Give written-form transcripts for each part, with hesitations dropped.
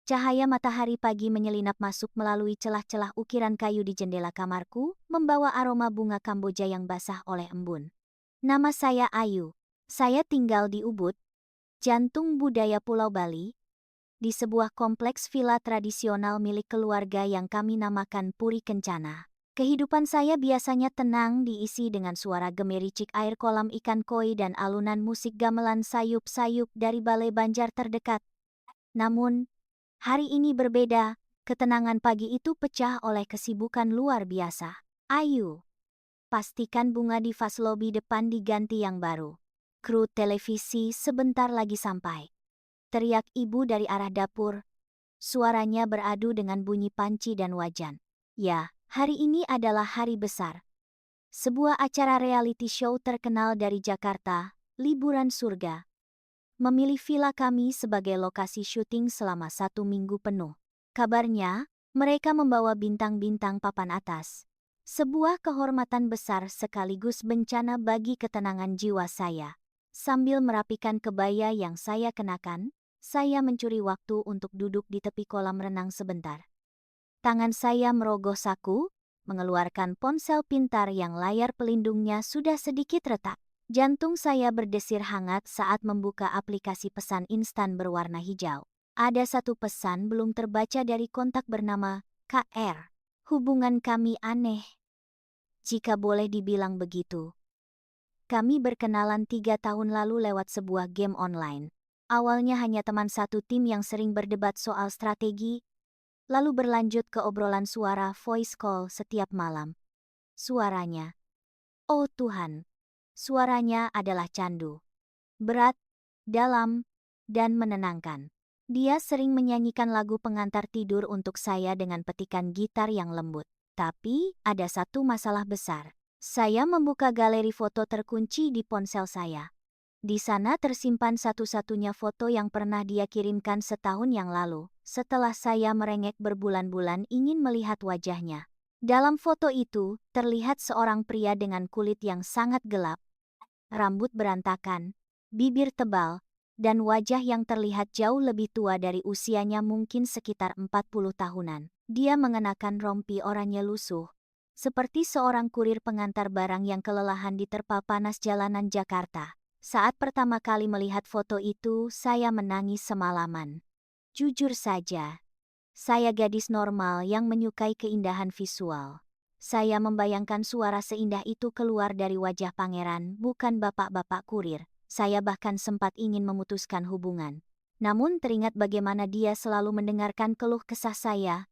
Cahaya matahari pagi menyelinap masuk melalui celah-celah ukiran kayu di jendela kamarku, membawa aroma bunga Kamboja yang basah oleh embun. Nama saya Ayu. Saya tinggal di Ubud, jantung budaya Pulau Bali, di sebuah kompleks villa tradisional milik keluarga yang kami namakan Puri Kencana. Kehidupan saya biasanya tenang, diisi dengan suara gemericik air kolam ikan koi dan alunan musik gamelan sayup-sayup dari balai banjar terdekat. Namun, hari ini berbeda. Ketenangan pagi itu pecah oleh kesibukan luar biasa. Ayu, pastikan bunga di vas lobi depan diganti yang baru. Kru televisi sebentar lagi sampai. Teriak ibu dari arah dapur. Suaranya beradu dengan bunyi panci dan wajan. Ya, hari ini adalah hari besar. Sebuah acara reality show terkenal dari Jakarta, Liburan Surga, memilih villa kami sebagai lokasi syuting selama 1 minggu penuh. Kabarnya, mereka membawa bintang-bintang papan atas. Sebuah kehormatan besar sekaligus bencana bagi ketenangan jiwa saya. Sambil merapikan kebaya yang saya kenakan, saya mencuri waktu untuk duduk di tepi kolam renang sebentar. Tangan saya merogoh saku, mengeluarkan ponsel pintar yang layar pelindungnya sudah sedikit retak. Jantung saya berdesir hangat saat membuka aplikasi pesan instan berwarna hijau. Ada satu pesan belum terbaca dari kontak bernama KR. Hubungan kami aneh, jika boleh dibilang begitu. Kami berkenalan 3 tahun lalu lewat sebuah game online. Awalnya hanya teman satu tim yang sering berdebat soal strategi, lalu berlanjut ke obrolan suara voice call setiap malam. Suaranya, oh Tuhan, suaranya adalah candu. Berat, dalam, dan menenangkan. Dia sering menyanyikan lagu pengantar tidur untuk saya dengan petikan gitar yang lembut. Tapi, ada satu masalah besar. Saya membuka galeri foto terkunci di ponsel saya. Di sana tersimpan satu-satunya foto yang pernah dia kirimkan setahun yang lalu, setelah saya merengek berbulan-bulan ingin melihat wajahnya. Dalam foto itu, terlihat seorang pria dengan kulit yang sangat gelap, rambut berantakan, bibir tebal, dan wajah yang terlihat jauh lebih tua dari usianya, mungkin sekitar 40 tahunan. Dia mengenakan rompi oranye lusuh, seperti seorang kurir pengantar barang yang kelelahan diterpa panas jalanan Jakarta. Saat pertama kali melihat foto itu, saya menangis semalaman. Jujur saja, saya gadis normal yang menyukai keindahan visual. Saya membayangkan suara seindah itu keluar dari wajah pangeran, bukan bapak-bapak kurir. Saya bahkan sempat ingin memutuskan hubungan. Namun teringat bagaimana dia selalu mendengarkan keluh kesah saya.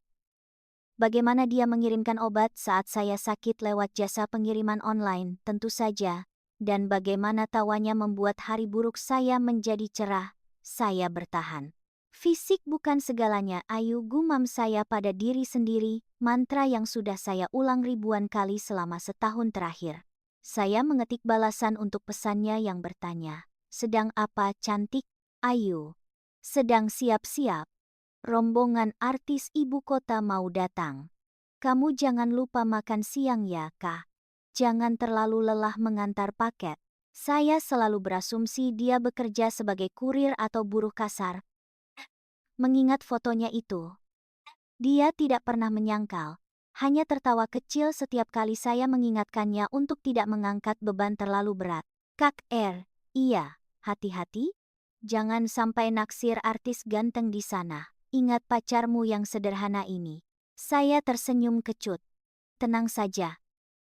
Bagaimana dia mengirimkan obat saat saya sakit lewat jasa pengiriman online, tentu saja. Dan bagaimana tawanya membuat hari buruk saya menjadi cerah. Saya bertahan. Fisik bukan segalanya, Ayu, gumam saya pada diri sendiri, mantra yang sudah saya ulang ribuan kali selama setahun terakhir. Saya mengetik balasan untuk pesannya yang bertanya, sedang apa cantik, Ayu? Sedang siap-siap. Rombongan artis ibu kota mau datang. Kamu jangan lupa makan siang ya, Kak. Jangan terlalu lelah mengantar paket. Saya selalu berasumsi dia bekerja sebagai kurir atau buruh kasar. Mengingat fotonya itu, dia tidak pernah menyangkal. Hanya tertawa kecil setiap kali saya mengingatkannya untuk tidak mengangkat beban terlalu berat. Kak R, iya, hati-hati. Jangan sampai naksir artis ganteng di sana. Ingat pacarmu yang sederhana ini. Saya tersenyum kecut. Tenang saja.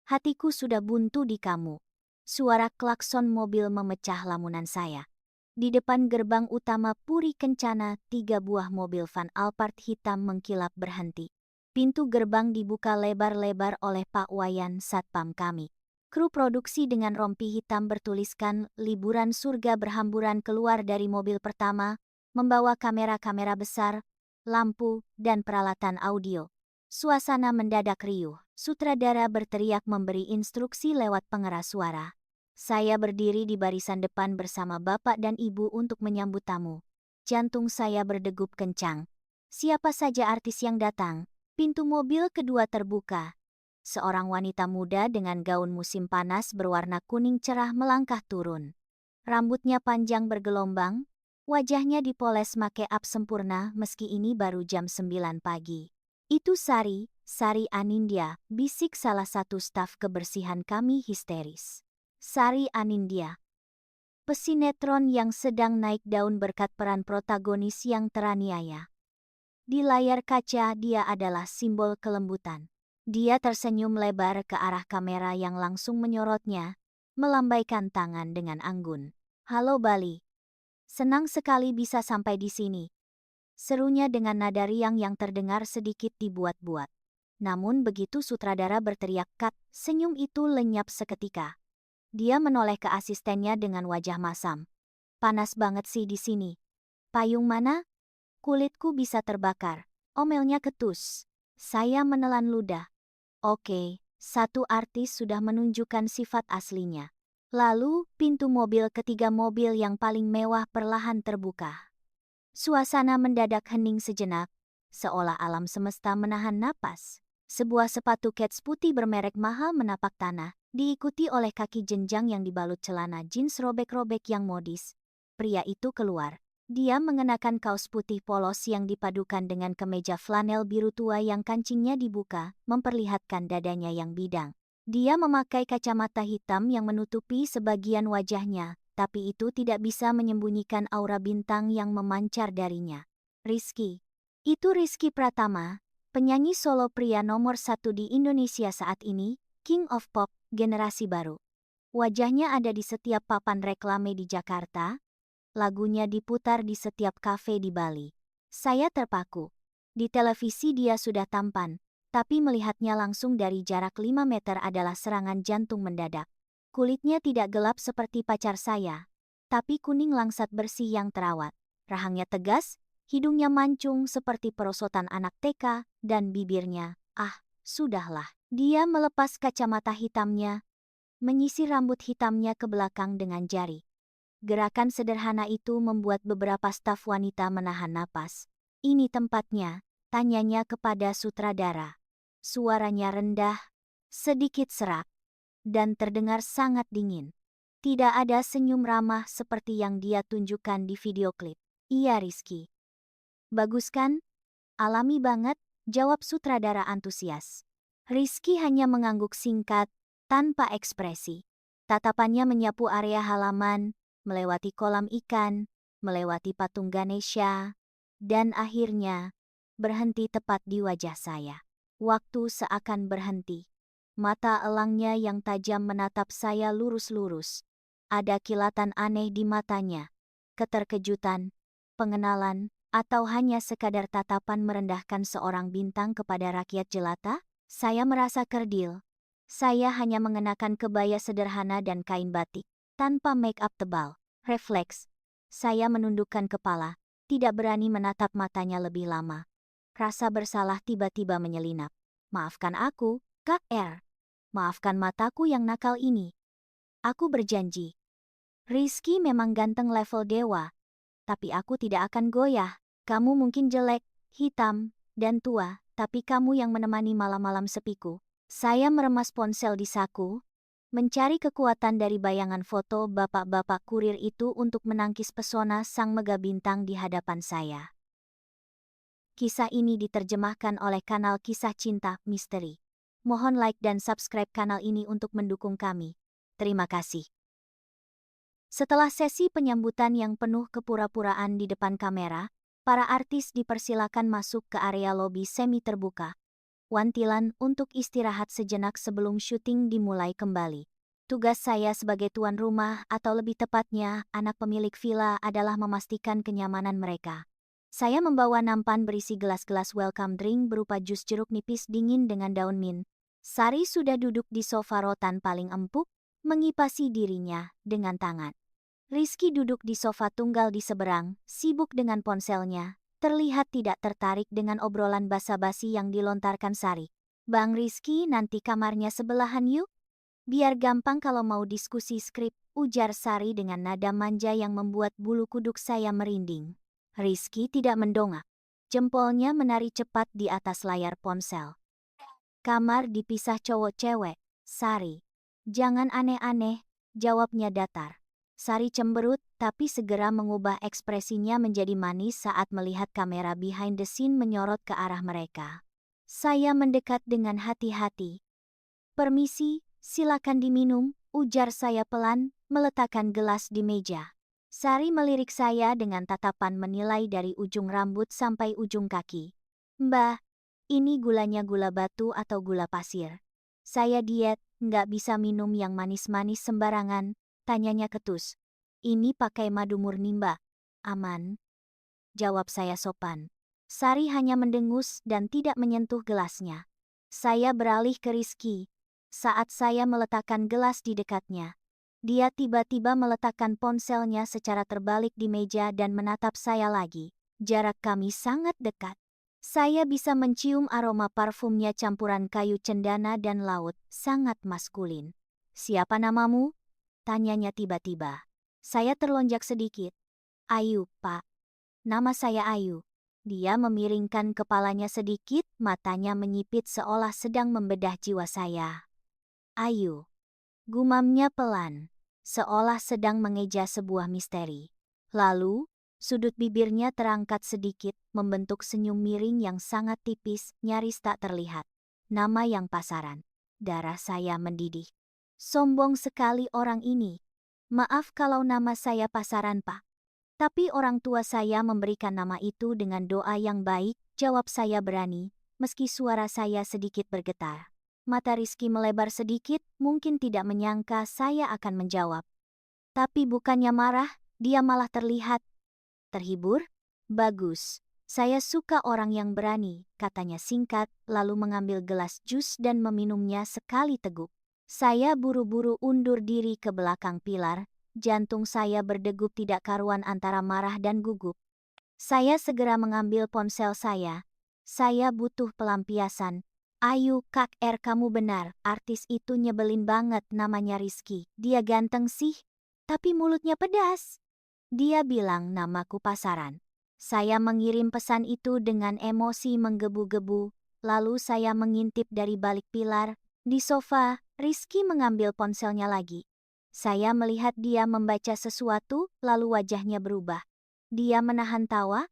Hatiku sudah buntu di kamu. Suara klakson mobil memecah lamunan saya. Di depan gerbang utama Puri Kencana, 3 buah mobil van Alphard hitam mengkilap berhenti. Pintu gerbang dibuka lebar-lebar oleh Pak Wayan, satpam kami. Kru produksi dengan rompi hitam bertuliskan Liburan Surga berhamburan keluar dari mobil pertama, membawa kamera-kamera besar, lampu, dan peralatan audio. Suasana mendadak riuh. Sutradara berteriak memberi instruksi lewat pengeras suara. Saya berdiri di barisan depan bersama bapak dan ibu untuk menyambut tamu. Jantung saya berdegup kencang. Siapa saja artis yang datang? Pintu mobil kedua terbuka. Seorang wanita muda dengan gaun musim panas berwarna kuning cerah melangkah turun. Rambutnya panjang bergelombang, Wajahnya dipoles make up sempurna meski ini baru jam 9 pagi. Itu Sari Anindya, bisik salah satu staf kebersihan kami histeris. Sari Anindya, pesinetron yang sedang naik daun berkat peran protagonis yang teraniaya. Di layar kaca dia adalah simbol kelembutan. Dia tersenyum lebar ke arah kamera yang langsung menyorotnya, melambaikan tangan dengan anggun. Halo Bali. Senang sekali bisa sampai di sini. Serunya dengan nada riang yang terdengar sedikit dibuat-buat. Namun begitu sutradara berteriak cut, senyum itu lenyap seketika. Dia menoleh ke asistennya dengan wajah masam. Panas banget sih di sini. Payung mana? Kulitku bisa terbakar. Omelnya ketus. Saya menelan ludah. Oke, satu artis sudah menunjukkan sifat aslinya. Lalu, pintu ketiga mobil yang paling mewah perlahan terbuka. Suasana mendadak hening sejenak, seolah alam semesta menahan napas. Sebuah sepatu kets putih bermerek mahal menapak tanah, diikuti oleh kaki jenjang yang dibalut celana jeans robek-robek yang modis. Pria itu keluar. Dia mengenakan kaos putih polos yang dipadukan dengan kemeja flanel biru tua yang kancingnya dibuka, memperlihatkan dadanya yang bidang. Dia memakai kacamata hitam yang menutupi sebagian wajahnya, tapi itu tidak bisa menyembunyikan aura bintang yang memancar darinya. Rizky. Itu Rizky Pratama, penyanyi solo pria nomor 1 di Indonesia saat ini, King of Pop, generasi baru. Wajahnya ada di setiap papan reklame di Jakarta, lagunya diputar di setiap kafe di Bali. Saya terpaku. Di televisi dia sudah tampan, tapi melihatnya langsung dari jarak 5 meter adalah serangan jantung mendadak. Kulitnya tidak gelap seperti pacar saya, tapi kuning langsat bersih yang terawat. Rahangnya tegas, hidungnya mancung seperti perosotan anak TK, dan bibirnya, sudahlah. Dia melepas kacamata hitamnya, menyisir rambut hitamnya ke belakang dengan jari. Gerakan sederhana itu membuat beberapa staf wanita menahan napas. Ini tempatnya, tanyanya kepada sutradara. Suaranya rendah, sedikit serak, dan terdengar sangat dingin. Tidak ada senyum ramah seperti yang dia tunjukkan di video klip. Iya Rizky. Bagus kan? Alami banget, jawab sutradara antusias. Rizky hanya mengangguk singkat, tanpa ekspresi. Tatapannya menyapu area halaman, melewati kolam ikan, melewati patung Ganesha, dan akhirnya berhenti tepat di wajah saya. Waktu seakan berhenti. Mata elangnya yang tajam menatap saya lurus-lurus. Ada kilatan aneh di matanya. Keterkejutan, pengenalan, atau hanya sekadar tatapan merendahkan seorang bintang kepada rakyat jelata? Saya merasa kerdil. Saya hanya mengenakan kebaya sederhana dan kain batik, tanpa make up tebal. Refleks. Saya menundukkan kepala, tidak berani menatap matanya lebih lama. Rasa bersalah tiba-tiba menyelinap. Maafkan aku, Kak R. Maafkan mataku yang nakal ini. Aku berjanji. Rizky memang ganteng level dewa, tapi aku tidak akan goyah. Kamu mungkin jelek, hitam, dan tua, tapi kamu yang menemani malam-malam sepiku. Saya meremas ponsel di saku, mencari kekuatan dari bayangan foto bapak-bapak kurir itu untuk menangkis pesona sang mega bintang di hadapan saya. Kisah ini diterjemahkan oleh kanal Kisah Cinta Misteri. Mohon like dan subscribe kanal ini untuk mendukung kami. Terima kasih. Setelah sesi penyambutan yang penuh kepura-puraan di depan kamera, para artis dipersilakan masuk ke area lobi semi terbuka. Wantilan untuk istirahat sejenak sebelum syuting dimulai kembali. Tugas saya sebagai tuan rumah atau lebih tepatnya anak pemilik villa adalah memastikan kenyamanan mereka. Saya membawa nampan berisi gelas-gelas welcome drink berupa jus jeruk nipis dingin dengan daun mint. Sari sudah duduk di sofa rotan paling empuk, mengipasi dirinya dengan tangan. Rizky duduk di sofa tunggal di seberang, sibuk dengan ponselnya, terlihat tidak tertarik dengan obrolan basa-basi yang dilontarkan Sari. Bang Rizky, nanti kamarnya sebelahan yuk? Biar gampang kalau mau diskusi skrip, ujar Sari dengan nada manja yang membuat bulu kuduk saya merinding. Rizky tidak mendongak. Jempolnya menari cepat di atas layar ponsel. Kamar dipisah cowok-cewek, Sari. Jangan aneh-aneh, jawabnya datar. Sari cemberut, tapi segera mengubah ekspresinya menjadi manis saat melihat kamera behind the scene menyorot ke arah mereka. Saya mendekat dengan hati-hati. "Permisi, silakan diminum," ujar saya pelan, meletakkan gelas di meja. Sari melirik saya dengan tatapan menilai dari ujung rambut sampai ujung kaki. "Mbah, ini gulanya gula batu atau gula pasir? Saya diet, nggak bisa minum yang manis-manis sembarangan," tanyanya ketus. "Ini pakai madu murni Mbak." "Aman," jawab saya sopan. Sari hanya mendengus dan tidak menyentuh gelasnya. Saya beralih ke Rizky. Saat saya meletakkan gelas di dekatnya, dia tiba-tiba meletakkan ponselnya secara terbalik di meja dan menatap saya lagi. Jarak kami sangat dekat. Saya bisa mencium aroma parfumnya campuran kayu cendana dan laut, sangat maskulin. "Siapa namamu?" tanyanya tiba-tiba. Saya terlonjak sedikit. "Ayu, Pak. Nama saya Ayu." Dia memiringkan kepalanya sedikit, matanya menyipit seolah sedang membedah jiwa saya. "Ayu," gumamnya pelan, seolah sedang mengeja sebuah misteri. Lalu, sudut bibirnya terangkat sedikit, membentuk senyum miring yang sangat tipis, nyaris tak terlihat. Nama yang pasaran. Darah saya mendidih. Sombong sekali orang ini. "Maaf kalau nama saya pasaran, Pak. Tapi orang tua saya memberikan nama itu dengan doa yang baik," jawab saya berani, meski suara saya sedikit bergetar. Mata Rizky melebar sedikit, mungkin tidak menyangka saya akan menjawab. Tapi bukannya marah, dia malah terlihat terhibur. "Bagus. Saya suka orang yang berani," katanya singkat, lalu mengambil gelas jus dan meminumnya sekali teguk. Saya buru-buru undur diri ke belakang pilar, jantung saya berdegup tidak karuan antara marah dan gugup. Saya segera mengambil ponsel saya. "Saya butuh pelampiasan." "Ayu, Kak R, kamu benar, artis itu nyebelin banget, namanya Rizky. Dia ganteng sih, tapi mulutnya pedas." Dia bilang namaku pasaran. Saya mengirim pesan itu dengan emosi menggebu-gebu, lalu saya mengintip dari balik pilar. Di sofa, Rizky mengambil ponselnya lagi. Saya melihat dia membaca sesuatu, lalu wajahnya berubah. Dia menahan tawa.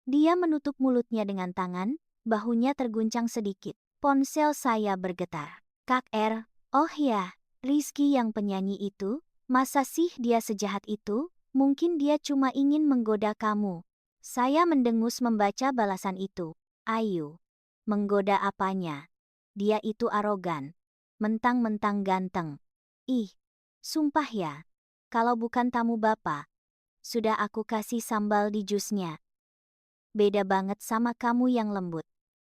Dia menutup mulutnya dengan tangan, bahunya terguncang sedikit. Ponsel saya bergetar. "Kak R, oh ya, Rizky yang penyanyi itu, masa sih dia sejahat itu? Mungkin dia cuma ingin menggoda kamu." Saya mendengus membaca balasan itu. "Ayu, menggoda apanya? Dia itu arogan. Mentang-mentang ganteng. Ih, sumpah ya, kalau bukan tamu bapak, sudah aku kasih sambal di jusnya. Beda banget sama kamu yang lembut."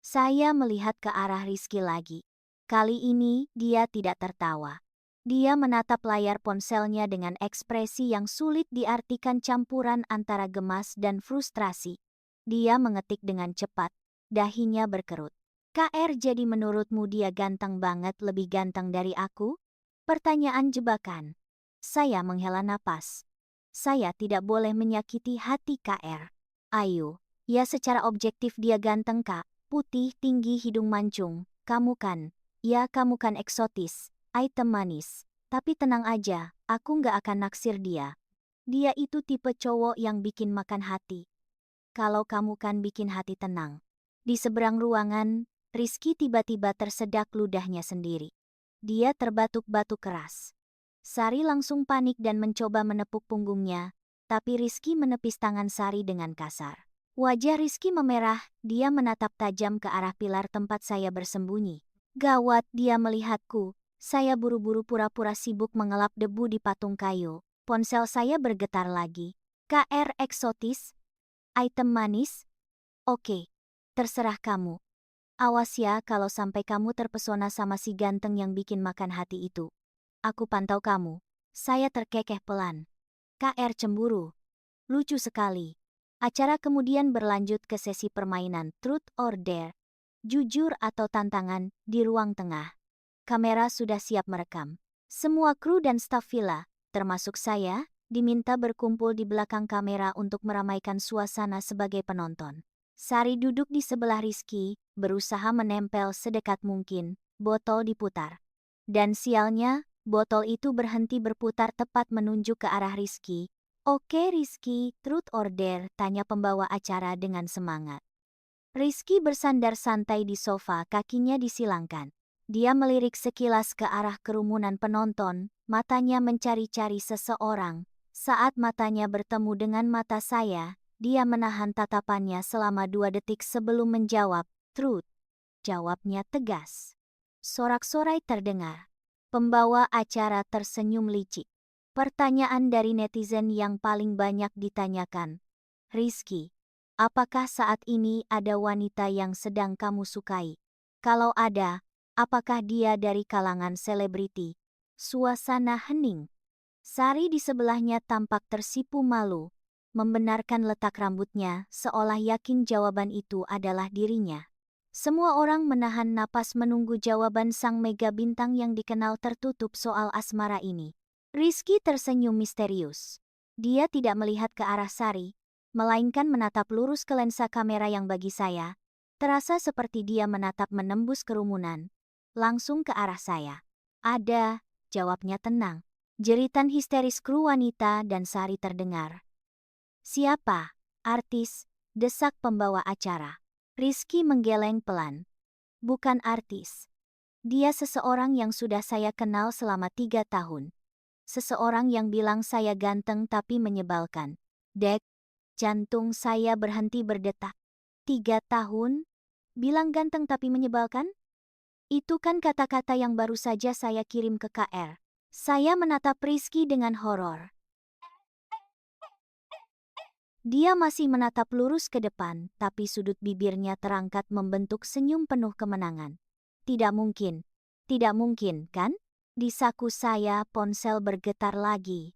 Saya melihat ke arah Rizky lagi. Kali ini dia tidak tertawa. Dia menatap layar ponselnya dengan ekspresi yang sulit diartikan, campuran antara gemas dan frustrasi. Dia mengetik dengan cepat, dahinya berkerut. "KR, jadi menurutmu dia ganteng banget, lebih ganteng dari aku?" Pertanyaan jebakan. Saya menghela napas. Saya tidak boleh menyakiti hati KR. "Ayu, ya secara objektif dia ganteng, Kak. Putih, tinggi, hidung mancung. Kamu kan, ya kamu kan eksotis, item manis. Tapi tenang aja, aku nggak akan naksir dia. Dia itu tipe cowok yang bikin makan hati. Kalau kamu kan bikin hati tenang." Di seberang ruangan, Rizky tiba-tiba tersedak ludahnya sendiri. Dia terbatuk-batuk keras. Sari langsung panik dan mencoba menepuk punggungnya, tapi Rizky menepis tangan Sari dengan kasar. Wajah Rizky memerah, dia menatap tajam ke arah pilar tempat saya bersembunyi. Gawat, dia melihatku. Saya buru-buru pura-pura sibuk mengelap debu di patung kayu. Ponsel saya bergetar lagi. "KR eksotis? Item manis? Oke, terserah kamu. Awas ya kalau sampai kamu terpesona sama si ganteng yang bikin makan hati itu. Aku pantau kamu." Saya terkekeh pelan. KR cemburu. Lucu sekali. Acara kemudian berlanjut ke sesi permainan Truth or Dare, jujur atau tantangan, di ruang tengah. Kamera sudah siap merekam. Semua kru dan staf villa, termasuk saya, diminta berkumpul di belakang kamera untuk meramaikan suasana sebagai penonton. Sari duduk di sebelah Rizky, berusaha menempel sedekat mungkin, botol diputar. Dan sialnya, Botol itu berhenti berputar tepat menunjuk ke arah Rizky. Oke Rizky, truth order, tanya pembawa acara dengan semangat. Rizky bersandar santai di sofa, kakinya disilangkan. Dia melirik sekilas ke arah kerumunan penonton, matanya mencari-cari seseorang. Saat matanya bertemu dengan mata saya, dia menahan tatapannya selama 2 detik sebelum menjawab, truth. Jawabnya tegas. Sorak-sorai terdengar. Pembawa acara tersenyum licik. Pertanyaan dari netizen yang paling banyak ditanyakan. Rizky, apakah saat ini ada wanita yang sedang kamu sukai? Kalau ada, apakah dia dari kalangan selebriti? Suasana hening. Sari di sebelahnya tampak tersipu malu, membenarkan letak rambutnya seolah yakin jawaban itu adalah dirinya. Semua orang menahan napas menunggu jawaban sang mega bintang yang dikenal tertutup soal asmara ini. Rizky tersenyum misterius. Dia tidak melihat ke arah Sari, melainkan menatap lurus ke lensa kamera yang bagi saya, terasa seperti dia menatap menembus kerumunan. Langsung ke arah saya. Ada, jawabnya tenang. Jeritan histeris kru wanita dan Sari terdengar. Siapa? Artis, desak pembawa acara. Rizky menggeleng pelan. Bukan artis. Dia seseorang yang sudah saya kenal selama 3 tahun. Seseorang yang bilang saya ganteng tapi menyebalkan. Dek, jantung saya berhenti berdetak. 3 tahun? Bilang ganteng tapi menyebalkan? Itu kan kata-kata yang baru saja saya kirim ke KR. Saya menatap Rizky dengan horor. Dia masih menatap lurus ke depan, tapi sudut bibirnya terangkat membentuk senyum penuh kemenangan. Tidak mungkin, kan? Di saku saya ponsel bergetar lagi.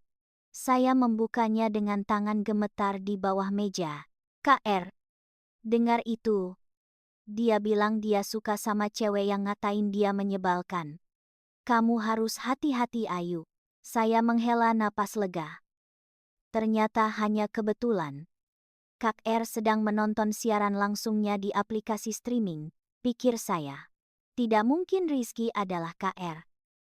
Saya membukanya dengan tangan gemetar di bawah meja. KR. Dengar itu. Dia bilang dia suka sama cewek yang ngatain dia menyebalkan. Kamu harus hati-hati Ayu. Saya menghela napas lega. Ternyata hanya kebetulan. Kak R sedang menonton siaran langsungnya di aplikasi streaming, pikir saya. Tidak mungkin Rizky adalah KR.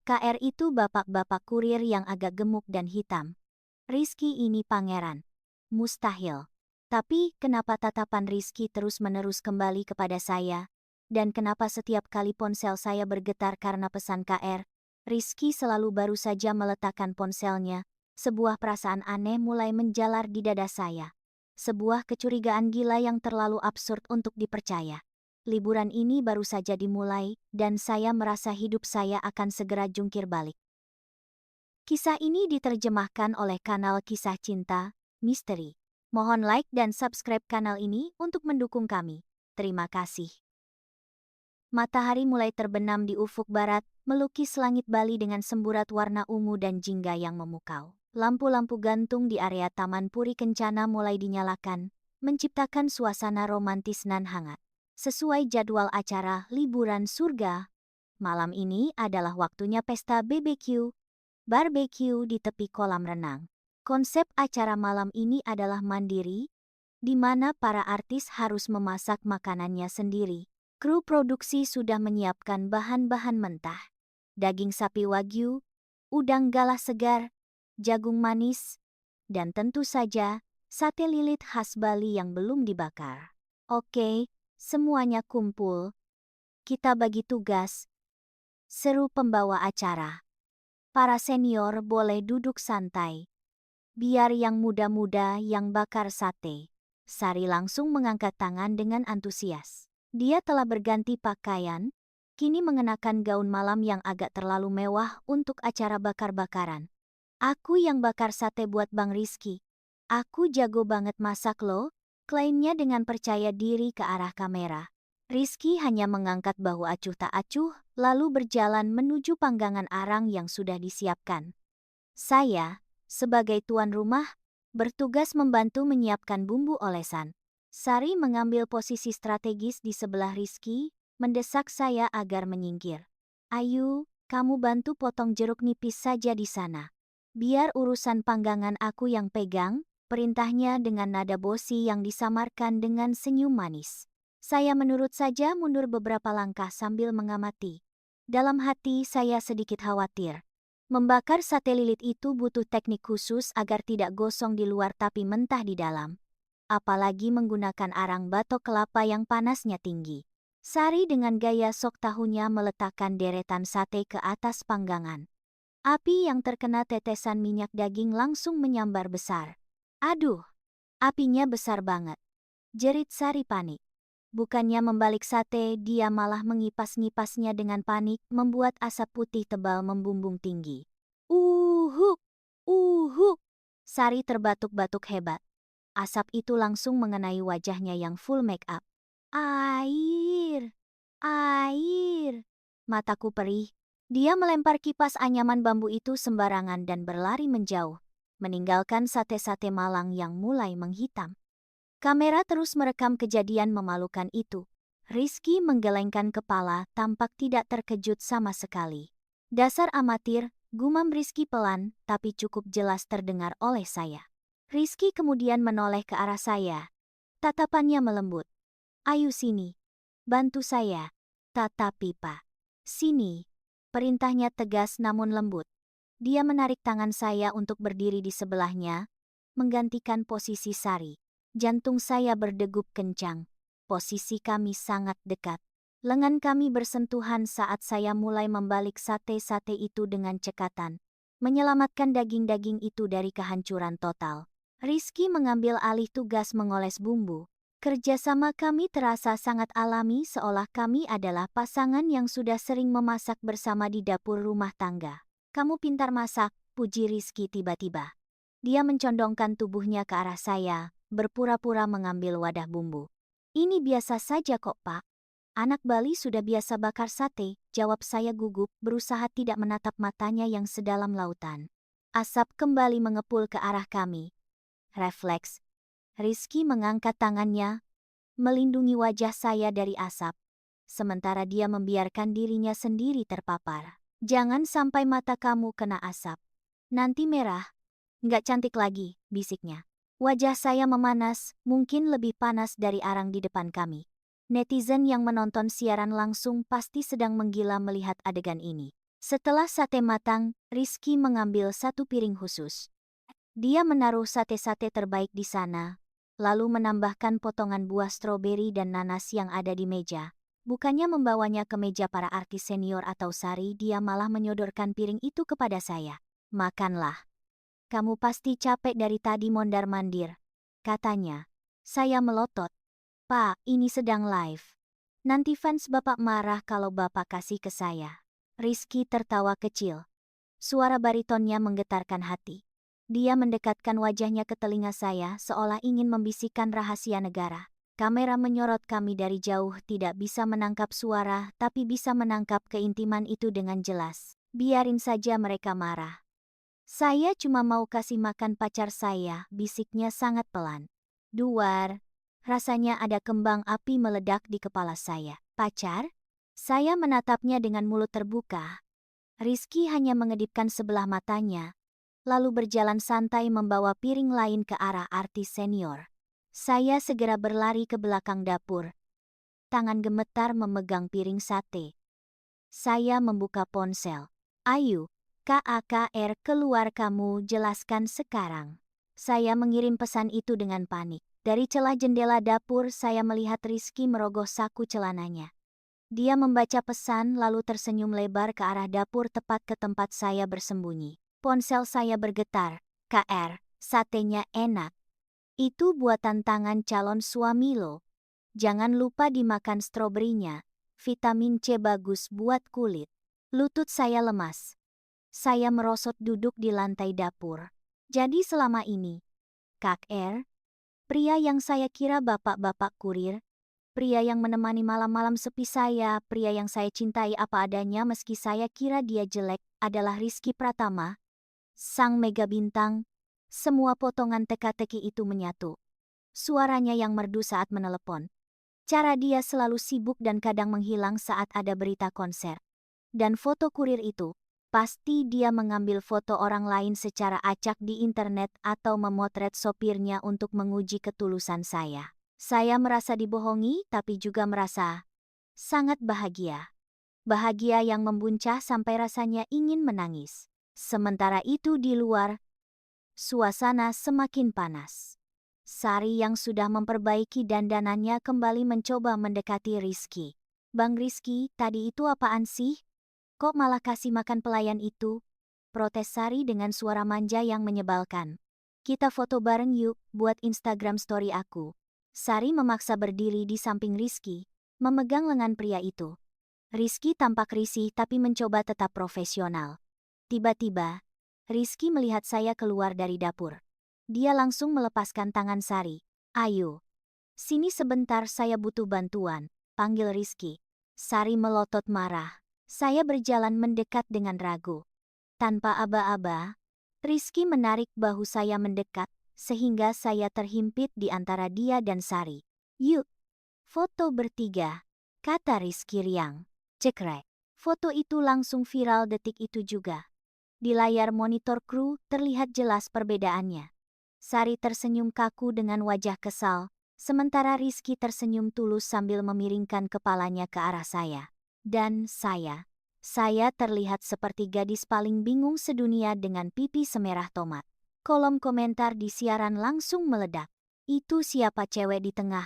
KR itu bapak-bapak kurir yang agak gemuk dan hitam. Rizky ini pangeran. Mustahil. Tapi kenapa tatapan Rizky terus-menerus kembali kepada saya? Dan kenapa setiap kali ponsel saya bergetar karena pesan KR, Rizky selalu baru saja meletakkan ponselnya? Sebuah perasaan aneh mulai menjalar di dada saya. Sebuah kecurigaan gila yang terlalu absurd untuk dipercaya. Liburan ini baru saja dimulai, dan saya merasa hidup saya akan segera jungkir balik. Kisah ini diterjemahkan oleh kanal Kisah Cinta, Misteri. Mohon like dan subscribe kanal ini untuk mendukung kami. Terima kasih. Matahari mulai terbenam di ufuk barat, melukis langit Bali dengan semburat warna ungu dan jingga yang memukau. Lampu-lampu gantung di area Taman Puri Kencana mulai dinyalakan, menciptakan suasana romantis nan hangat. Sesuai jadwal acara Liburan Surga, malam ini adalah waktunya pesta BBQ, barbecue di tepi kolam renang. Konsep acara malam ini adalah mandiri, di mana para artis harus memasak makanannya sendiri. Kru produksi sudah menyiapkan bahan-bahan mentah. Daging sapi wagyu, udang galah segar, jagung manis, dan tentu saja sate lilit khas Bali yang belum dibakar. Oke, semuanya kumpul. Kita bagi tugas. Seru pembawa acara. Para senior boleh duduk santai. Biar yang muda-muda yang bakar sate. Sari langsung mengangkat tangan dengan antusias. Dia telah berganti pakaian, kini mengenakan gaun malam yang agak terlalu mewah untuk acara bakar-bakaran. Aku yang bakar sate buat Bang Rizky. Aku jago banget masak loh, klaimnya dengan percaya diri ke arah kamera. Rizky hanya mengangkat bahu acuh tak acuh, lalu berjalan menuju panggangan arang yang sudah disiapkan. Saya, sebagai tuan rumah, bertugas membantu menyiapkan bumbu olesan. Sari mengambil posisi strategis di sebelah Rizky, mendesak saya agar menyingkir. Ayu, kamu bantu potong jeruk nipis saja di sana. Biar urusan panggangan aku yang pegang, perintahnya dengan nada bosi yang disamarkan dengan senyum manis. Saya menurut saja mundur beberapa langkah sambil mengamati. Dalam hati saya sedikit khawatir. Membakar sate lilit itu butuh teknik khusus agar tidak gosong di luar tapi mentah di dalam. Apalagi menggunakan arang batok kelapa yang panasnya tinggi. Sari dengan gaya sok tahunya meletakkan deretan sate ke atas panggangan. Api yang terkena tetesan minyak daging langsung menyambar besar. Aduh, apinya besar banget. Jerit Sari panik. Bukannya membalik sate, dia malah mengipas-ngipasnya dengan panik, membuat asap putih tebal membumbung tinggi. Uhuk! Uhuk! Sari terbatuk-batuk hebat. Asap itu langsung mengenai wajahnya yang full make up. Air! Air! Mataku perih. Dia melempar kipas anyaman bambu itu sembarangan dan berlari menjauh, meninggalkan sate-sate malang yang mulai menghitam. Kamera terus merekam kejadian memalukan itu. Rizky menggelengkan kepala, tampak tidak terkejut sama sekali. Dasar amatir, gumam Rizky pelan, tapi cukup jelas terdengar oleh saya. Rizky kemudian menoleh ke arah saya. Tatapannya melembut. Ayo sini. Bantu saya. Tatap pipa. Sini. Perintahnya tegas namun lembut. Dia menarik tangan saya untuk berdiri di sebelahnya, menggantikan posisi Sari. Jantung saya berdegup kencang. Posisi kami sangat dekat. Lengan kami bersentuhan saat saya mulai membalik sate-sate itu dengan cekatan, menyelamatkan daging-daging itu dari kehancuran total. Rizky mengambil alih tugas mengoles bumbu. Kerjasama kami terasa sangat alami seolah kami adalah pasangan yang sudah sering memasak bersama di dapur rumah tangga. Kamu pintar masak, puji Rizky tiba-tiba. Dia mencondongkan tubuhnya ke arah saya, berpura-pura mengambil wadah bumbu. Ini biasa saja kok, Pak. Anak Bali sudah biasa bakar sate, jawab saya gugup, berusaha tidak menatap matanya yang sedalam lautan. Asap kembali mengepul ke arah kami. Refleks. Rizky mengangkat tangannya, melindungi wajah saya dari asap, sementara dia membiarkan dirinya sendiri terpapar. Jangan sampai mata kamu kena asap. Nanti merah. Nggak cantik lagi, bisiknya. Wajah saya memanas, mungkin lebih panas dari arang di depan kami. Netizen yang menonton siaran langsung pasti sedang menggila melihat adegan ini. Setelah sate matang, Rizky mengambil satu piring khusus. Dia menaruh sate-sate terbaik di sana, lalu menambahkan potongan buah stroberi dan nanas yang ada di meja. Bukannya membawanya ke meja para artis senior atau Sari, dia malah menyodorkan piring itu kepada saya. Makanlah. Kamu pasti capek dari tadi mondar-mandir, katanya. Saya melotot. Pak, ini sedang live. Nanti fans Bapak marah kalau Bapak kasih ke saya. Rizky tertawa kecil. Suara baritonnya menggetarkan hati. Dia mendekatkan wajahnya ke telinga saya seolah ingin membisikkan rahasia negara. Kamera menyorot kami dari jauh, tidak bisa menangkap suara tapi bisa menangkap keintiman itu dengan jelas. Biarin saja mereka marah. Saya cuma mau kasih makan pacar saya, bisiknya sangat pelan. Duar, rasanya ada kembang api meledak di kepala saya. Pacar? Saya menatapnya dengan mulut terbuka. Rizky hanya mengedipkan sebelah matanya, lalu berjalan santai membawa piring lain ke arah artis senior. Saya segera berlari ke belakang dapur. Tangan gemetar memegang piring sate. Saya membuka ponsel. Ayu. KAKR keluar, kamu jelaskan sekarang. Saya mengirim pesan itu dengan panik. Dari celah jendela dapur saya melihat Rizky merogoh saku celananya. Dia membaca pesan lalu tersenyum lebar ke arah dapur tepat ke tempat saya bersembunyi. Ponsel saya bergetar. KR, satenya enak. Itu buatan tangan calon suami lo. Jangan lupa dimakan stroberinya. Vitamin C bagus buat kulit. Lutut saya lemas. Saya merosot duduk di lantai dapur. Jadi selama ini, Kak R, pria yang saya kira bapak-bapak kurir, pria yang menemani malam-malam sepi saya, pria yang saya cintai apa adanya meski saya kira dia jelek, adalah Rizky Pratama, sang mega bintang. Semua potongan teka-teki itu menyatu. Suaranya yang merdu saat menelepon. Cara dia selalu sibuk dan kadang menghilang saat ada berita konser. Dan foto kurir itu. Pasti dia mengambil foto orang lain secara acak di internet atau memotret sopirnya untuk menguji ketulusan saya. Saya merasa dibohongi tapi juga merasa sangat bahagia. Bahagia yang membuncah sampai rasanya ingin menangis. Sementara itu di luar, suasana semakin panas. Sari yang sudah memperbaiki dandanannya kembali mencoba mendekati Rizky. "Bang Rizky, tadi itu apaan sih? Kok malah kasih makan pelayan itu?" protes Sari dengan suara manja yang menyebalkan. "Kita foto bareng yuk, buat Instagram story aku." Sari memaksa berdiri di samping Rizky, memegang lengan pria itu. Rizky tampak risih tapi mencoba tetap profesional. Tiba-tiba, Rizky melihat saya keluar dari dapur. Dia langsung melepaskan tangan Sari. "Ayo, sini sebentar, saya butuh bantuan," panggil Rizky. Sari melotot marah. Saya berjalan mendekat dengan ragu. Tanpa aba-aba, Rizky menarik bahu saya mendekat, sehingga saya terhimpit di antara dia dan Sari. "Yuk, foto bertiga," kata Rizky riang. Cekrek. Foto itu langsung viral detik itu juga. Di layar monitor kru terlihat jelas perbedaannya. Sari tersenyum kaku dengan wajah kesal, sementara Rizky tersenyum tulus sambil memiringkan kepalanya ke arah saya. Dan saya terlihat seperti gadis paling bingung sedunia dengan pipi semerah tomat. Kolom komentar di siaran langsung meledak. "Itu siapa cewek di tengah?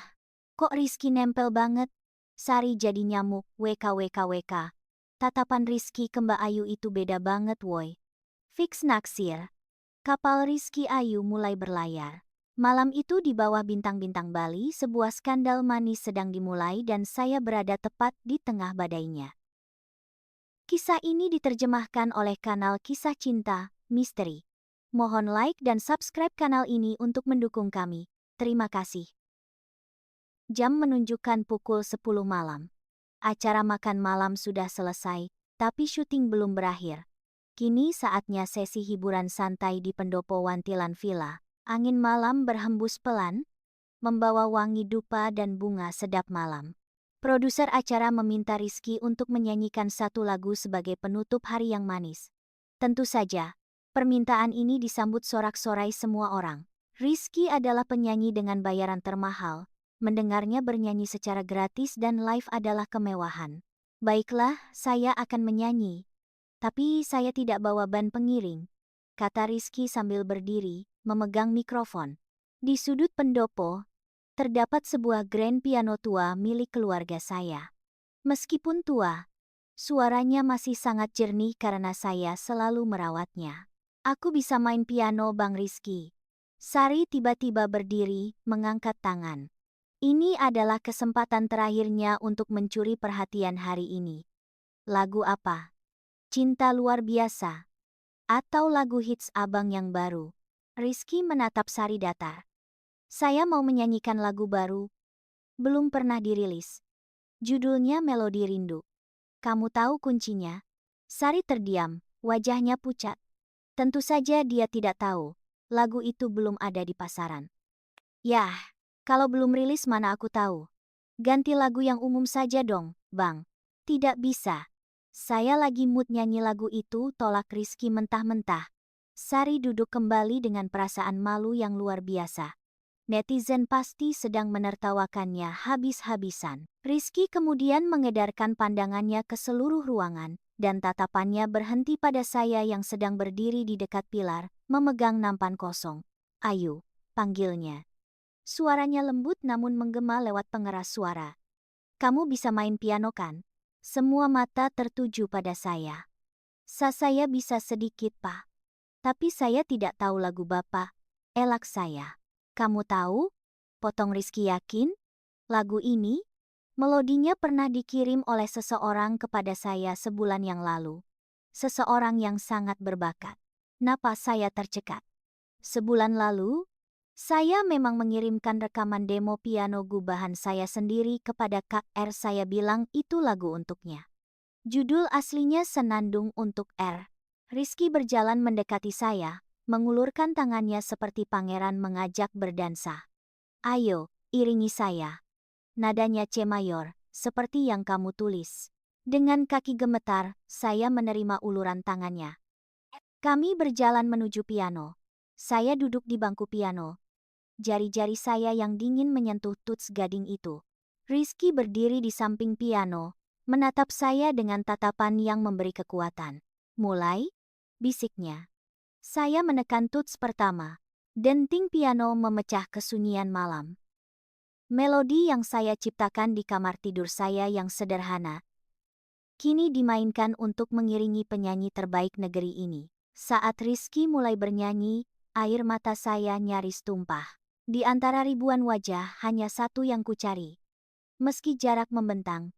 Kok Rizky nempel banget?" Sari jadi nyamuk, "WKWKWK. Tatapan Rizky ke Mbak Ayu itu beda banget woy." Fix naksir. Kapal Rizky Ayu mulai berlayar. Malam itu di bawah bintang-bintang Bali, sebuah skandal manis sedang dimulai dan saya berada tepat di tengah badainya. Kisah ini diterjemahkan oleh kanal Kisah Cinta Misteri. Mohon like dan subscribe kanal ini untuk mendukung kami. Terima kasih. Jam menunjukkan pukul 10 malam. Acara makan malam sudah selesai, tapi syuting belum berakhir. Kini saatnya sesi hiburan santai di pendopo Wantilan Villa. Angin malam berhembus pelan, membawa wangi dupa dan bunga sedap malam. Produser acara meminta Rizky untuk menyanyikan satu lagu sebagai penutup hari yang manis. Tentu saja, permintaan ini disambut sorak-sorai semua orang. Rizky adalah penyanyi dengan bayaran termahal. Mendengarnya bernyanyi secara gratis dan live adalah kemewahan. "Baiklah, saya akan menyanyi. Tapi saya tidak bawa band pengiring," kata Rizky sambil berdiri, memegang mikrofon. Di sudut pendopo, terdapat sebuah grand piano tua milik keluarga saya. Meskipun tua, suaranya masih sangat jernih karena saya selalu merawatnya. "Aku bisa main piano, Bang Rizky." Sari tiba-tiba berdiri, mengangkat tangan. Ini adalah kesempatan terakhirnya untuk mencuri perhatian hari ini. "Lagu apa? Cinta Luar Biasa? Atau lagu hits abang yang baru?" Rizky menatap Sari datar. "Saya mau menyanyikan lagu baru. Belum pernah dirilis. Judulnya Melodi Rindu. Kamu tahu kuncinya?" Sari terdiam, wajahnya pucat. Tentu saja dia tidak tahu. Lagu itu belum ada di pasaran. "Yah, kalau belum rilis mana aku tahu. Ganti lagu yang umum saja dong, Bang." "Tidak bisa. Saya lagi mood nyanyi lagu itu," tolak Rizky mentah-mentah. Sari duduk kembali dengan perasaan malu yang luar biasa. Netizen pasti sedang menertawakannya habis-habisan. Rizky kemudian mengedarkan pandangannya ke seluruh ruangan, dan tatapannya berhenti pada saya yang sedang berdiri di dekat pilar, memegang nampan kosong. "Ayu," panggilnya. Suaranya lembut namun menggema lewat pengeras suara. "Kamu bisa main piano kan?" Semua mata tertuju pada saya. Saya bisa sedikit, Pak. Tapi saya tidak tahu lagu Bapak," elak saya. "Kamu tahu?" potong Rizky yakin. "Lagu ini, melodinya pernah dikirim oleh seseorang kepada saya sebulan yang lalu. Seseorang yang sangat berbakat." Napas saya tercekat. "Sebulan lalu?" "Saya memang mengirimkan rekaman demo piano gubahan saya sendiri kepada Kak R. Saya bilang itu lagu untuknya. Judul aslinya Senandung untuk R." Rizky berjalan mendekati saya, mengulurkan tangannya seperti pangeran mengajak berdansa. "Ayo, iringi saya." Nadanya C mayor, seperti yang kamu tulis. Dengan kaki gemetar, saya menerima uluran tangannya. Kami berjalan menuju piano. Saya duduk di bangku piano. Jari-jari saya yang dingin menyentuh tuts gading itu. Rizky berdiri di samping piano, menatap saya dengan tatapan yang memberi kekuatan. "Mulai?" bisiknya. Saya menekan tuts pertama. Denting piano memecah kesunyian malam. Melodi yang saya ciptakan di kamar tidur saya yang sederhana kini dimainkan untuk mengiringi penyanyi terbaik negeri ini. Saat Rizky mulai bernyanyi, air mata saya nyaris tumpah. Di antara ribuan wajah, hanya satu yang kucari. Meski jarak membentang,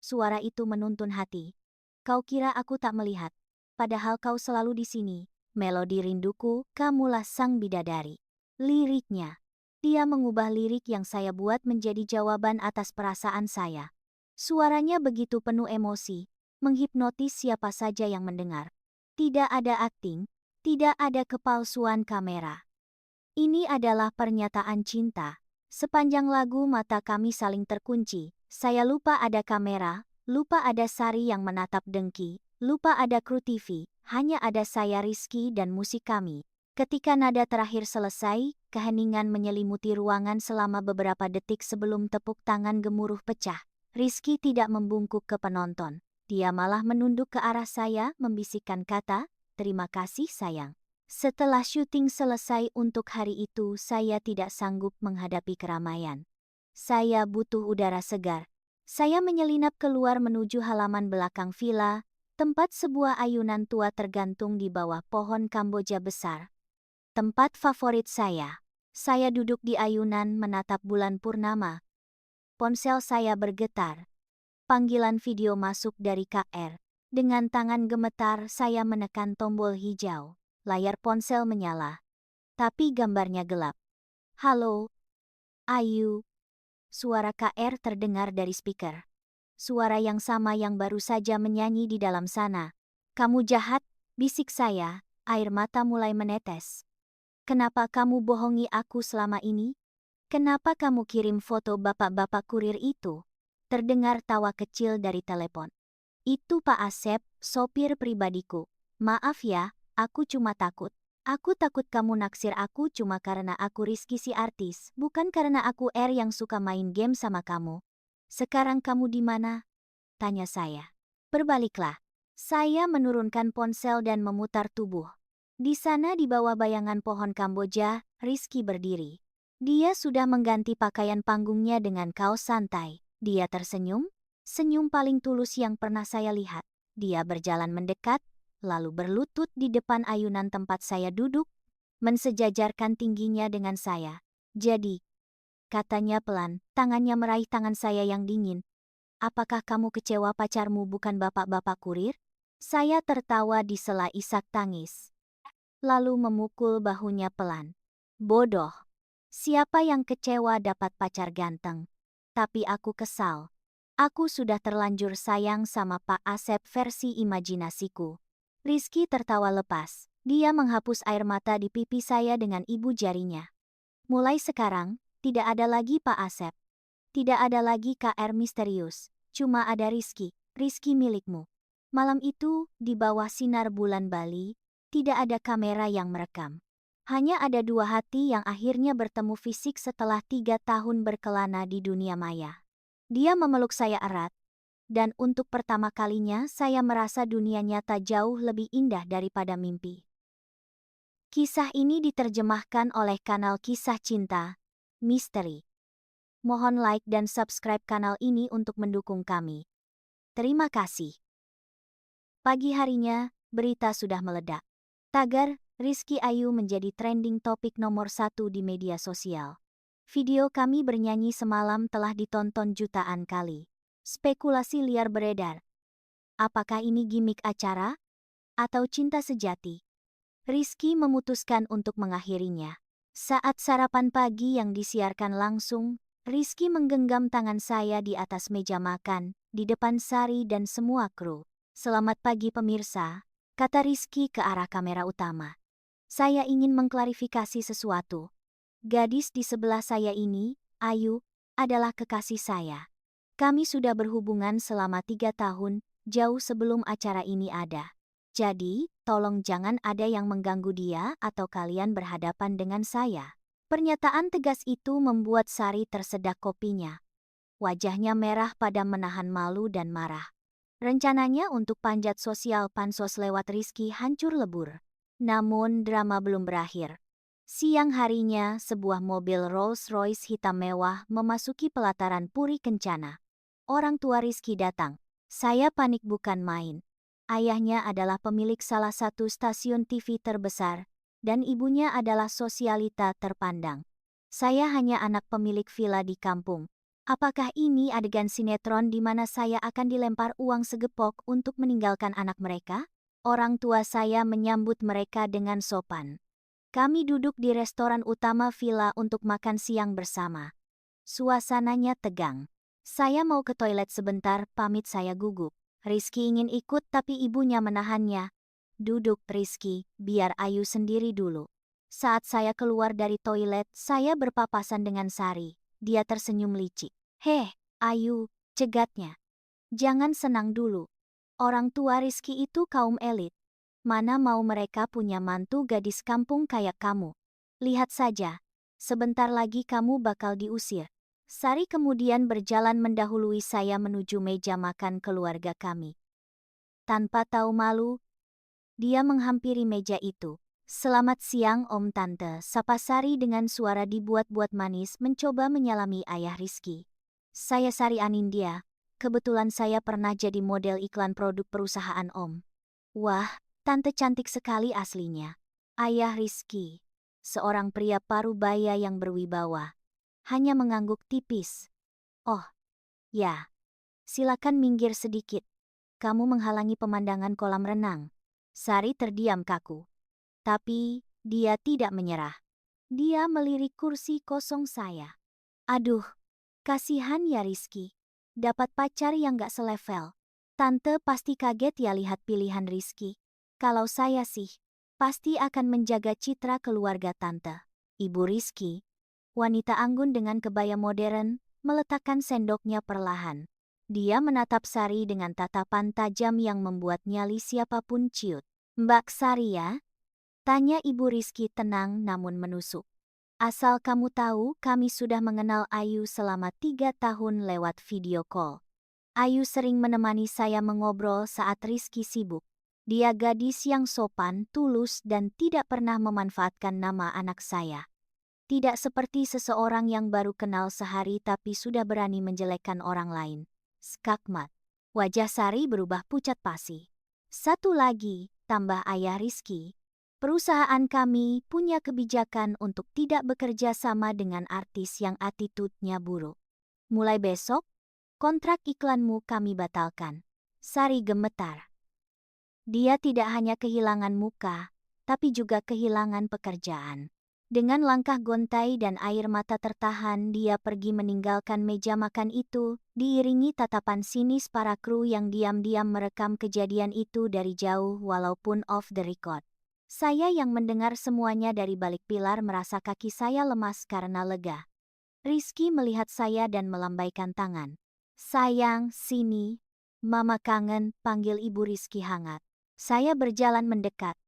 suara itu menuntun hati. Kau kira aku tak melihat, padahal kau selalu di sini. Melodi rinduku, kamulah sang bidadari. Liriknya. Dia mengubah lirik yang saya buat menjadi jawaban atas perasaan saya. Suaranya begitu penuh emosi, menghipnotis siapa saja yang mendengar. Tidak ada akting, tidak ada kepalsuan kamera. Ini adalah pernyataan cinta. Sepanjang lagu mata kami saling terkunci. Saya lupa ada kamera, lupa ada Sari yang menatap dengki, lupa ada kru TV, hanya ada saya Rizky dan musik kami. Ketika nada terakhir selesai, keheningan menyelimuti ruangan selama beberapa detik sebelum tepuk tangan gemuruh pecah. Rizky tidak membungkuk ke penonton. Dia malah menunduk ke arah saya, membisikkan kata, "Terima kasih sayang." Setelah syuting selesai untuk hari itu, saya tidak sanggup menghadapi keramaian. Saya butuh udara segar. Saya menyelinap keluar menuju halaman belakang villa, tempat sebuah ayunan tua tergantung di bawah pohon Kamboja besar. Tempat favorit saya. Saya duduk di ayunan menatap bulan purnama. Ponsel saya bergetar. Panggilan video masuk dari KR. Dengan tangan gemetar saya menekan tombol hijau. Layar ponsel menyala. Tapi gambarnya gelap. "Halo, Ayu." Suara KR terdengar dari speaker. Suara yang sama yang baru saja menyanyi di dalam sana. "Kamu jahat," bisik saya, air mata mulai menetes. "Kenapa kamu bohongi aku selama ini? Kenapa kamu kirim foto bapak-bapak kurir itu?" Terdengar tawa kecil dari telepon. "Itu Pak Asep, sopir pribadiku. Maaf ya, aku cuma takut. Aku takut kamu naksir aku cuma karena aku Rizky si artis, bukan karena aku yang suka main game sama kamu." "Sekarang kamu di mana?" tanya saya. "Berbaliklah." Saya menurunkan ponsel dan memutar tubuh. Di sana di bawah bayangan pohon Kamboja, Rizky berdiri. Dia sudah mengganti pakaian panggungnya dengan kaos santai. Dia tersenyum, senyum paling tulus yang pernah saya lihat. Dia berjalan mendekat, lalu berlutut di depan ayunan tempat saya duduk, mensejajarkan tingginya dengan saya. "Jadi," katanya pelan, tangannya meraih tangan saya yang dingin, "apakah kamu kecewa pacarmu bukan bapak-bapak kurir?" Saya tertawa di sela isak tangis, lalu memukul bahunya pelan. "Bodoh. Siapa yang kecewa dapat pacar ganteng? Tapi aku kesal. Aku sudah terlanjur sayang sama Pak Asep versi imajinasiku." Rizky tertawa lepas. Dia menghapus air mata di pipi saya dengan ibu jarinya. "Mulai sekarang, tidak ada lagi Pak Asep. Tidak ada lagi KR misterius. Cuma ada Rizky, Rizky milikmu." Malam itu, di bawah sinar bulan Bali, tidak ada kamera yang merekam. Hanya ada dua hati yang akhirnya bertemu fisik setelah 3 tahun berkelana di dunia maya. Dia memeluk saya erat, dan untuk pertama kalinya saya merasa dunia nyata jauh lebih indah daripada mimpi. Kisah ini diterjemahkan oleh kanal Kisah Cinta, Misteri. Mohon like dan subscribe kanal ini untuk mendukung kami. Terima kasih. Pagi harinya, berita sudah meledak. Tagar Rizky Ayu menjadi trending topik nomor 1 di media sosial. Video kami bernyanyi semalam telah ditonton jutaan kali. Spekulasi liar beredar. Apakah ini gimik acara? Atau cinta sejati? Rizky memutuskan untuk mengakhirinya. Saat sarapan pagi yang disiarkan langsung, Rizky menggenggam tangan saya di atas meja makan, di depan Sari dan semua kru. "Selamat pagi pemirsa," kata Rizky ke arah kamera utama. "Saya ingin mengklarifikasi sesuatu. Gadis di sebelah saya ini, Ayu, adalah kekasih saya. Kami sudah berhubungan selama 3 tahun, jauh sebelum acara ini ada. Jadi, tolong jangan ada yang mengganggu dia atau kalian berhadapan dengan saya." Pernyataan tegas itu membuat Sari tersedak kopinya. Wajahnya merah padam menahan malu dan marah. Rencananya untuk panjat sosial pansos lewat Rizky hancur lebur. Namun drama belum berakhir. Siang harinya, sebuah mobil Rolls-Royce hitam mewah memasuki pelataran Puri Kencana. Orang tua Rizky datang. Saya panik bukan main. Ayahnya adalah pemilik salah satu stasiun TV terbesar, dan ibunya adalah sosialita terpandang. Saya hanya anak pemilik villa di kampung. Apakah ini adegan sinetron di mana saya akan dilempar uang segepok untuk meninggalkan anak mereka? Orang tua saya menyambut mereka dengan sopan. Kami duduk di restoran utama villa untuk makan siang bersama. Suasananya tegang. Saya mau ke toilet sebentar, pamit saya gugup. Rizky ingin ikut tapi ibunya menahannya. Duduk Rizky, biar Ayu sendiri dulu. Saat saya keluar dari toilet, saya berpapasan dengan Sari. Dia tersenyum licik. Heh, Ayu, cegatnya. Jangan senang dulu. Orang tua Rizky itu kaum elit. Mana mau mereka punya mantu gadis kampung kayak kamu. Lihat saja, sebentar lagi kamu bakal diusir. Sari kemudian berjalan mendahului saya menuju meja makan keluarga kami. Tanpa tahu malu, dia menghampiri meja itu. Selamat siang Om Tante, sapa Sari dengan suara dibuat-buat manis mencoba menyalami ayah Rizky. Saya Sari Anindya, kebetulan saya pernah jadi model iklan produk perusahaan Om. Wah, Tante cantik sekali aslinya. Ayah Rizky, seorang pria parubaya yang berwibawa, hanya mengangguk tipis. Oh, ya. Silakan minggir sedikit. Kamu menghalangi pemandangan kolam renang. Sari terdiam kaku. Tapi, dia tidak menyerah. Dia melirik kursi kosong saya. Aduh, kasihan ya Rizky. Dapat pacar yang gak selevel. Tante pasti kaget ya lihat pilihan Rizky. Kalau saya sih, pasti akan menjaga citra keluarga Tante. Ibu Rizky, wanita anggun dengan kebaya modern, meletakkan sendoknya perlahan. Dia menatap Sari dengan tatapan tajam yang membuat nyali siapapun ciut. Mbak Sari ya? Tanya Ibu Rizky tenang namun menusuk. Asal kamu tahu, kami sudah mengenal Ayu selama 3 tahun lewat video call. Ayu sering menemani saya mengobrol saat Rizky sibuk. Dia gadis yang sopan, tulus dan tidak pernah memanfaatkan nama anak saya. Tidak seperti seseorang yang baru kenal sehari tapi sudah berani menjelekkan orang lain. Skakmat. Wajah Sari berubah pucat pasi. Satu lagi, tambah ayah Rizky. Perusahaan kami punya kebijakan untuk tidak bekerja sama dengan artis yang attitude-nya buruk. Mulai besok, kontrak iklanmu kami batalkan. Sari gemetar. Dia tidak hanya kehilangan muka, tapi juga kehilangan pekerjaan. Dengan langkah gontai dan air mata tertahan, dia pergi meninggalkan meja makan itu, diiringi tatapan sinis para kru yang diam-diam merekam kejadian itu dari jauh walaupun off the record. Saya yang mendengar semuanya dari balik pilar merasa kaki saya lemas karena lega. Rizky melihat saya dan melambaikan tangan. Sayang, sini. Mama kangen, panggil Ibu Rizky hangat. Saya berjalan mendekat.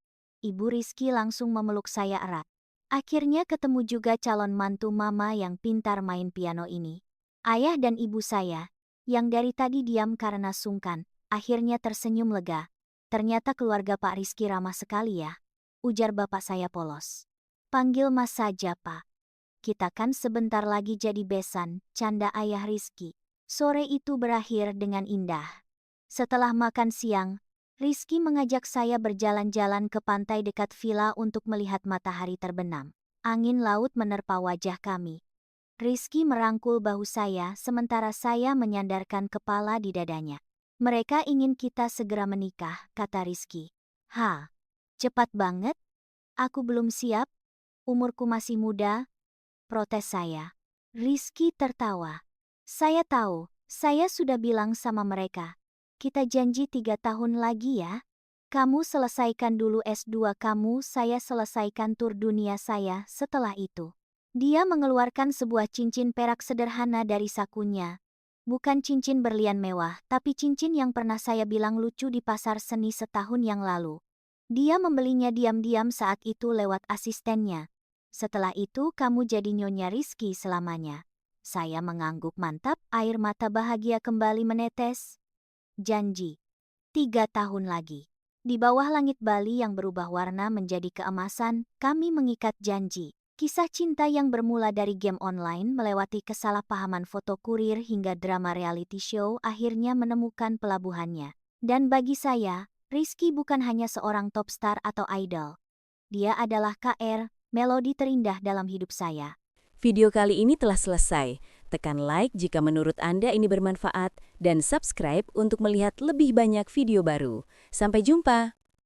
Ibu Rizky langsung memeluk saya erat. Akhirnya ketemu juga calon mantu mama yang pintar main piano ini. Ayah dan ibu saya, yang dari tadi diam karena sungkan, akhirnya tersenyum lega. Ternyata keluarga Pak Rizky ramah sekali ya, ujar bapak saya polos. Panggil Mas saja Pak. Kita kan sebentar lagi jadi besan, canda ayah Rizky. Sore itu berakhir dengan indah. Setelah makan siang, Rizky mengajak saya berjalan-jalan ke pantai dekat villa untuk melihat matahari terbenam. Angin laut menerpa wajah kami. Rizky merangkul bahu saya sementara saya menyandarkan kepala di dadanya. Mereka ingin kita segera menikah, kata Rizky. Cepat banget? Aku belum siap, umurku masih muda, protes saya. Rizky tertawa. Saya tahu, saya sudah bilang sama mereka. Kita janji 3 tahun lagi ya. Kamu selesaikan dulu S2 kamu, saya selesaikan tur dunia saya setelah itu. Dia mengeluarkan sebuah cincin perak sederhana dari sakunya. Bukan cincin berlian mewah, tapi cincin yang pernah saya bilang lucu di pasar seni setahun yang lalu. Dia membelinya diam-diam saat itu lewat asistennya. Setelah itu kamu jadi Nyonya Rizky selamanya. Saya mengangguk mantap, air mata bahagia kembali menetes. Janji. 3 tahun lagi. Di bawah langit Bali yang berubah warna menjadi keemasan, kami mengikat janji. Kisah cinta yang bermula dari game online melewati kesalahpahaman foto kurir hingga drama reality show akhirnya menemukan pelabuhannya. Dan bagi saya, Rizky bukan hanya seorang top star atau idol. Dia adalah KR, melodi terindah dalam hidup saya. Video kali ini telah selesai. Tekan like jika menurut Anda ini bermanfaat dan subscribe untuk melihat lebih banyak video baru. Sampai jumpa!